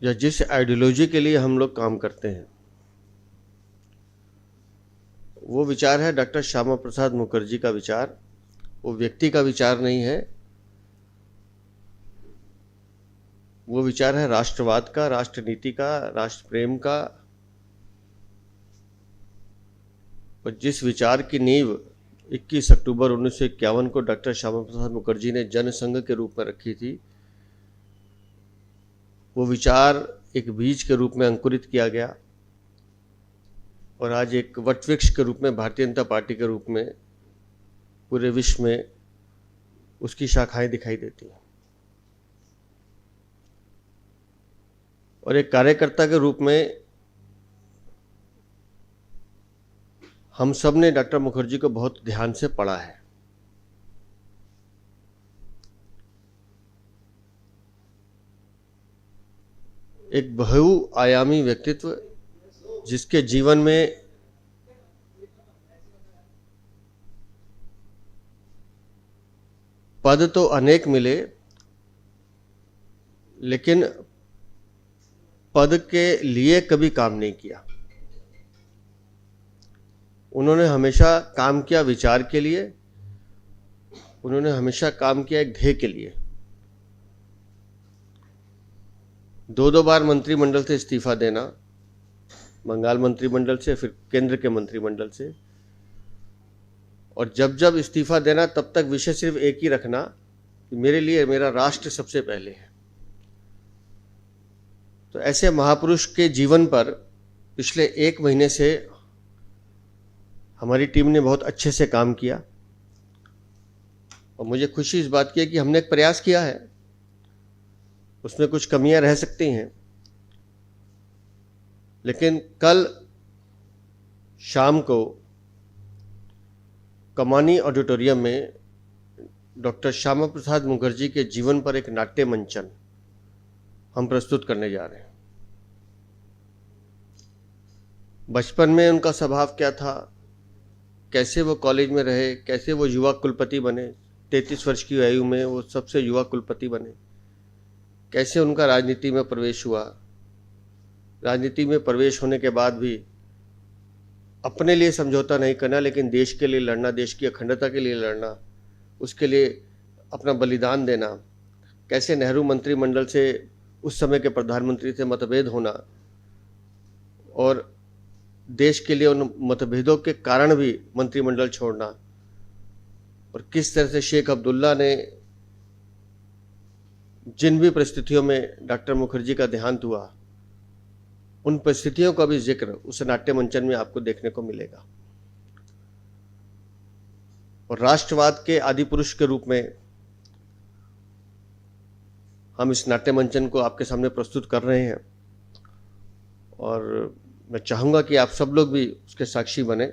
या जिस आइडियोलॉजी के लिए हम लोग काम करते हैं, वो विचार है डॉक्टर श्यामा प्रसाद मुखर्जी का विचार। वो व्यक्ति का विचार नहीं है, वो विचार है राष्ट्रवाद का, राष्ट्र नीति का, राष्ट्र प्रेम का। और जिस विचार की नींव 21 अक्टूबर 1951 को डॉक्टर श्यामा प्रसाद मुखर्जी ने जनसंघ के रूप में रखी थी, वो विचार एक बीज के रूप में अंकुरित किया गया और आज एक वटवृक्ष के रूप में भारतीय जनता पार्टी के रूप में पूरे विश्व में उसकी शाखाएं दिखाई देती हैं। और एक कार्यकर्ता के रूप में हम सब ने डॉक्टर मुखर्जी को बहुत ध्यान से पढ़ा है। एक बहुआयामी व्यक्तित्व, जिसके जीवन में पद तो अनेक मिले, लेकिन पद के लिए कभी काम नहीं किया। उन्होंने हमेशा काम किया विचार के लिए, उन्होंने हमेशा काम किया एक ध्येय के लिए। दो बार मंत्रिमंडल से इस्तीफा देना, बंगाल मंत्रिमंडल से, फिर केंद्र के मंत्रिमंडल से, और जब जब इस्तीफा देना तब तक विषय सिर्फ एक ही रखना कि मेरे लिए मेरा राष्ट्र सबसे पहले है। तो ऐसे महापुरुष के जीवन पर पिछले 1 महीने से हमारी टीम ने बहुत अच्छे से काम किया और मुझे खुशी इस बात की है कि हमने एक प्रयास किया है। उसमें कुछ कमियां रह सकती हैं, लेकिन कल शाम को कमानी ऑडिटोरियम में डॉक्टर श्यामा प्रसाद मुखर्जी के जीवन पर एक नाट्य मंचन हम प्रस्तुत करने जा रहे हैं। बचपन में उनका स्वभाव क्या था, कैसे वो कॉलेज में रहे, कैसे वो युवा कुलपति बने, 33 वर्ष की आयु में वो सबसे युवा कुलपति बने, कैसे उनका राजनीति में प्रवेश हुआ, राजनीति में प्रवेश होने के बाद भी अपने लिए समझौता नहीं करना, लेकिन देश के लिए लड़ना, देश की अखंडता के लिए लड़ना, उसके लिए अपना बलिदान देना, कैसे नेहरू मंत्रिमंडल से, उस समय के प्रधानमंत्री से मतभेद होना और देश के लिए उन मतभेदों के कारण भी मंत्रिमंडल छोड़ना, और किस तरह से शेख अब्दुल्ला ने जिन भी परिस्थितियों में डॉक्टर मुखर्जी का देहांत हुआ, उन परिस्थितियों का भी जिक्र उस नाट्य मंचन में आपको देखने को मिलेगा। और राष्ट्रवाद के आदि पुरुष के रूप में हम इस नाट्य मंचन को आपके सामने प्रस्तुत कर रहे हैं और मैं चाहूँगा कि आप सब लोग भी उसके साक्षी बने।